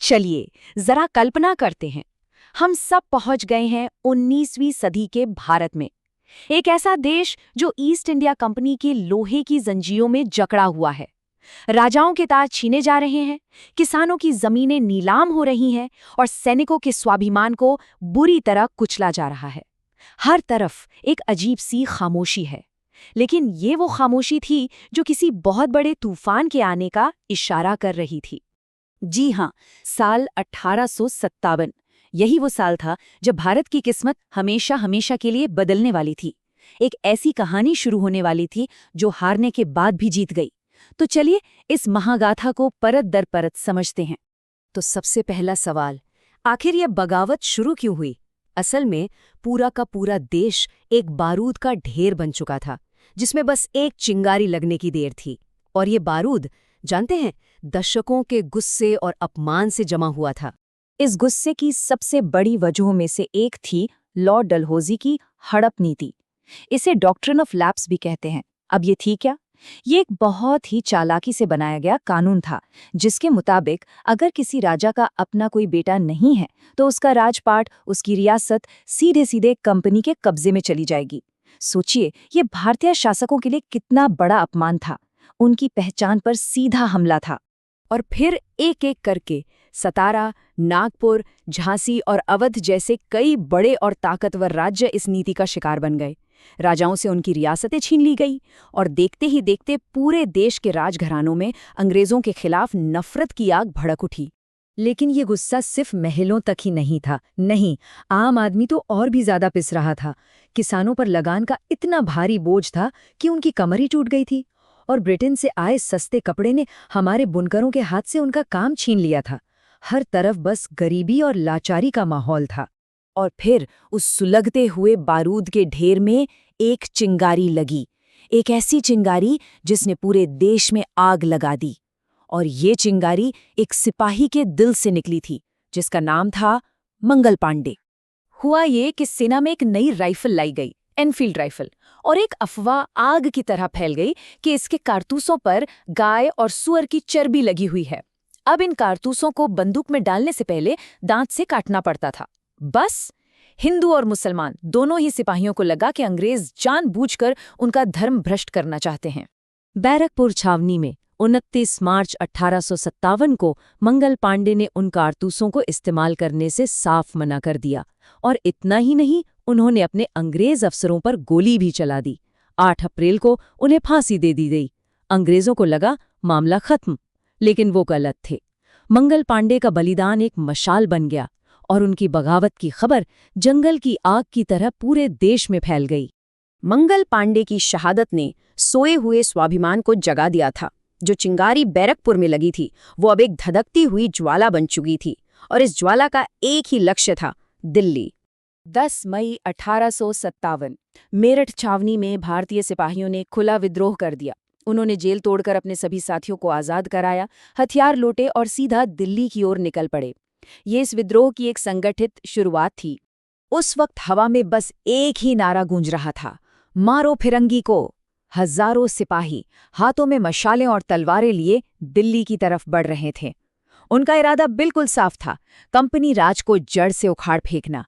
चलिए जरा कल्पना करते हैं, हम सब पहुंच गए हैं 19वीं सदी के भारत में। एक ऐसा देश जो ईस्ट इंडिया कंपनी की लोहे की जंजीरों में जकड़ा हुआ है। राजाओं के ताज छीने जा रहे हैं, किसानों की जमीनें नीलाम हो रही हैं और सैनिकों के स्वाभिमान को बुरी तरह कुचला जा रहा है। हर तरफ एक अजीब सी खामोशी है, लेकिन ये वो खामोशी थी जो किसी बहुत बड़े तूफान के आने का इशारा कर रही थी। जी हाँ, साल 1857। यही वो साल था जब भारत की किस्मत हमेशा हमेशा के लिए बदलने वाली थी। एक ऐसी कहानी शुरू होने वाली थी जो हारने के बाद भी जीत गई। तो चलिए इस महागाथा को परत दर परत समझते हैं। तो सबसे पहला सवाल, आखिर ये बगावत शुरू क्यों हुई? असल में पूरा का पूरा देश एक बारूद का ढेर बन चुका था, जिसमें बस एक चिंगारी लगने की देर थी। और ये बारूद, जानते हैं, दशकों के गुस्से और अपमान से जमा हुआ था। इस गुस्से की सबसे बड़ी वजहों में से एक थी लॉर्ड डलहौजी की हड़प नीति। इसे डॉक्ट्रिन ऑफ लैप्स भी कहते हैं। अब ये थी क्या? ये एक बहुत ही चालाकी से बनाया गया कानून था, जिसके मुताबिक अगर किसी राजा का अपना कोई बेटा नहीं है तो उसका राजपाट, उसकी रियासत सीधे सीधे कंपनी के कब्जे में चली जाएगी। सोचिए, ये भारतीय शासकों के लिए कितना बड़ा अपमान था। उनकी पहचान पर सीधा हमला था। और फिर एक एक करके सतारा, नागपुर, झांसी और अवध जैसे कई बड़े और ताकतवर राज्य इस नीति का शिकार बन गए। राजाओं से उनकी रियासतें छीन ली गई और देखते ही देखते पूरे देश के राजघरानों में अंग्रेजों के खिलाफ नफरत की आग भड़क उठी। लेकिन ये गुस्सा सिर्फ महलों तक ही नहीं था। नहीं, आम आदमी तो और भी ज्यादा पिस रहा था। किसानों पर लगान का इतना भारी बोझ था कि उनकी कमर ही टूट गई थी। और ब्रिटेन से आए सस्ते कपड़े ने हमारे बुनकरों के हाथ से उनका काम छीन लिया था। हर तरफ बस गरीबी और लाचारी का माहौल था। और फिर उस सुलगते हुए बारूद के ढेर में एक चिंगारी लगी, एक ऐसी चिंगारी जिसने पूरे देश में आग लगा दी। और ये चिंगारी एक सिपाही के दिल से निकली थी, जिसका नाम था मंगल पांडे। हुआ ये कि सेना में एक नई राइफल लाई गई, एनफील्ड राइफल, और एक अफवाह आग की तरह फैल गई कि इसके कारतूसों पर गाय और सुअर की चर्बी लगी हुई है। अब इन कारतूसों को बंदूक में डालने से पहले दांत से काटना पड़ता था। बस हिंदू और मुसलमान दोनों ही सिपाहियों को लगा कि अंग्रेज जानबूझकर उनका धर्म भ्रष्ट करना चाहते हैं। बैरकपुर छावनी में 29 मार्च 1857 को मंगल पांडे ने उन कारतूसों को इस्तेमाल करने से साफ मना कर दिया। और इतना ही नहीं, उन्होंने अपने अंग्रेज अफसरों पर गोली भी चला दी। 8 अप्रैल को उन्हें फांसी दे दी गई। अंग्रेजों को लगा मामला खत्म, लेकिन वो गलत थे। मंगल पांडे का बलिदान एक मशाल बन गया और उनकी बगावत की खबर जंगल की आग की तरह पूरे देश में फैल गई। मंगल पांडे की शहादत ने सोए हुए स्वाभिमान को जगा दिया था। जो चिंगारी बैरकपुर में लगी थी, वो अब एक धधकती हुई ज्वाला बन चुकी थी, और इस ज्वाला का एक ही लक्ष्य था, दिल्ली। 10 मई 1857 मेरठ छावनी में भारतीय सिपाहियों ने खुला विद्रोह कर दिया। उन्होंने जेल तोड़कर अपने सभी साथियों को आज़ाद कराया, हथियार लौटे और सीधा दिल्ली की ओर निकल पड़े। ये इस विद्रोह की एक संगठित शुरुआत थी। उस वक्त हवा में बस एक ही नारा गूंज रहा था, मारो फिरंगी को। हजारों सिपाही हाथों में मशालें और तलवारें लिए दिल्ली की तरफ बढ़ रहे थे। उनका इरादा बिल्कुल साफ था, कंपनी राज को जड़ से उखाड़ फेंकना।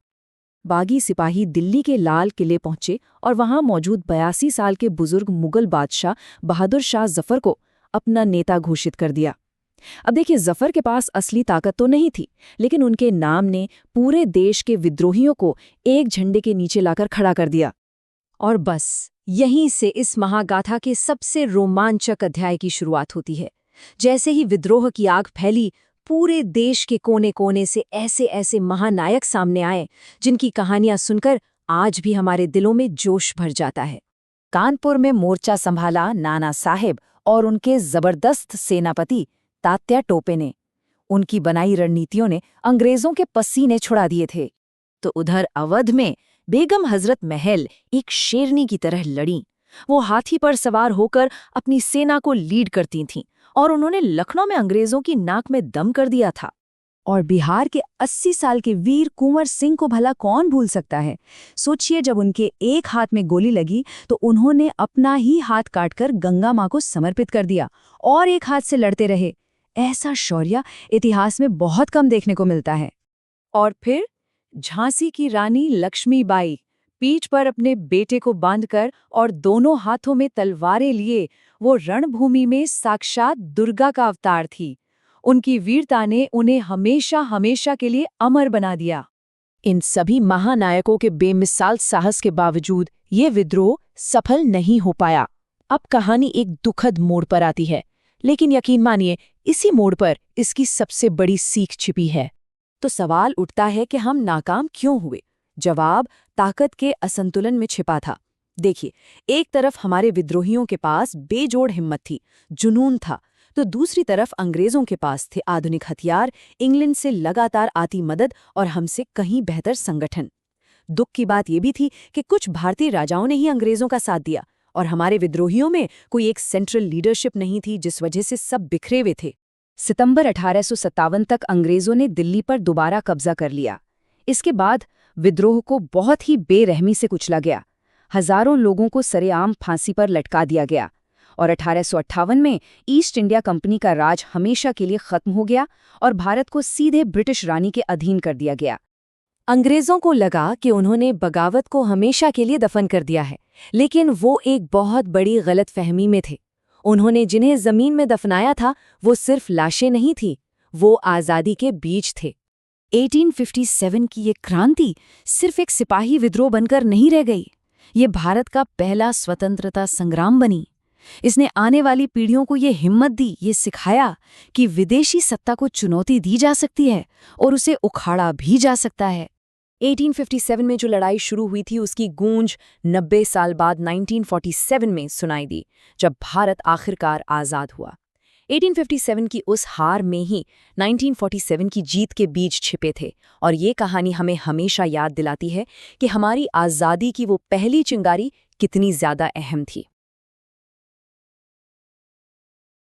बागी सिपाही दिल्ली के लाल किले पहुंचे और वहां मौजूद 82 साल के बुजुर्ग मुगल बादशाह बहादुर शाह जफर को अपना नेता घोषित कर दिया। अब देखिए, जफर के पास असली ताकत तो नहीं थी, लेकिन उनके नाम ने पूरे देश के विद्रोहियों को एक झंडे के नीचे लाकर खड़ा कर दिया। और बस यहीं से इस महागाथा के सबसे रोमांचक अध्याय की शुरुआत होती है। जैसे ही विद्रोह की आग फैली, पूरे देश के कोने कोने से ऐसे ऐसे महानायक सामने आए जिनकी कहानियां सुनकर आज भी हमारे दिलों में जोश भर जाता है। कानपुर में मोर्चा संभाला नाना साहेब और उनके जबरदस्त सेनापति तात्या टोपे ने। उनकी बनाई रणनीतियों ने अंग्रेजों के पसीने छुड़ा दिए थे। तो उधर अवध में बेगम हजरत महल एक शेरनी की तरह लड़ी। वो हाथी पर सवार होकर अपनी सेना को लीड करती थीं और उन्होंने लखनऊ में अंग्रेजों की नाक में दम कर दिया था। और बिहार के 80 साल के वीर कुंवर सिंह को भला कौन भूल सकता है। सोचिए, जब उनके एक हाथ में गोली लगी तो उन्होंने अपना ही हाथ काटकर गंगा मां को समर्पित कर दिया और एक हाथ से लड़ते रहे। ऐसा शौर्य इतिहास में बहुत कम देखने को मिलता है। और फिर झांसी की रानी लक्ष्मीबाई पीठ पर अपने बेटे को बांधकर और दोनों हाथों में तलवारें लिए वो रणभूमि में साक्षात दुर्गा का अवतार थी। उनकी वीरता ने उन्हें हमेशा हमेशा के लिए अमर बना दिया। इन सभी महानायकों के बेमिसाल साहस के बावजूद ये विद्रोह सफल नहीं हो पाया। अब कहानी एक दुखद मोड़ पर आती है, लेकिन यकीन मानिए इसी मोड़ पर इसकी सबसे बड़ी सीख छिपी है। तो सवाल उठता है कि हम नाकाम क्यों हुए? जवाब ताकत के असंतुलन में छिपा था। देखिए, एक तरफ हमारे विद्रोहियों के पास बेजोड़ हिम्मत थी, जुनून था, तो दूसरी तरफ अंग्रेजों के पास थे आधुनिक हथियार, इंग्लैंड से लगातार आती मदद और हमसे कहीं बेहतर संगठन। दुख की बात यह भी थी कि कुछ भारतीय राजाओं ने ही अंग्रेजों का साथ दिया और हमारे विद्रोहियों में कोई एक सेंट्रल लीडरशिप नहीं थी, जिस वजह से सब बिखरे हुए थे। सितंबर 1857 तक अंग्रेजों ने दिल्ली पर दोबारा कब्जा कर लिया। इसके बाद विद्रोह को बहुत ही बेरहमी से कुचला गया। हजारों लोगों को सरेआम फांसी पर लटका दिया गया और 1858 में ईस्ट इंडिया कंपनी का राज हमेशा के लिए खत्म हो गया और भारत को सीधे ब्रिटिश रानी के अधीन कर दिया गया। अंग्रेजों को लगा कि उन्होंने बगावत को हमेशा के लिए दफन कर दिया है, लेकिन वो एक बहुत बड़ी गलतफहमी में थे। उन्होंने जिन्हें जमीन में दफनाया था वो सिर्फ लाशें नहीं थी, वो आज़ादी के बीज थे। 1857 की ये क्रांति सिर्फ एक सिपाही विद्रोह बनकर नहीं रह गई, ये भारत का पहला स्वतंत्रता संग्राम बनी। इसने आने वाली पीढ़ियों को ये हिम्मत दी, ये सिखाया कि विदेशी सत्ता को चुनौती दी जा सकती है और उसे उखाड़ा भी जा सकता है। 1857 में जो लड़ाई शुरू हुई थी उसकी गूंज 90 साल बाद 1947 में सुनाई दी, जब भारत आखिरकार आज़ाद हुआ। 1857 की उस हार में ही 1947 की जीत के बीज छिपे थे और ये कहानी हमें हमेशा याद दिलाती है कि हमारी आज़ादी की वो पहली चिंगारी कितनी ज़्यादा अहम थी।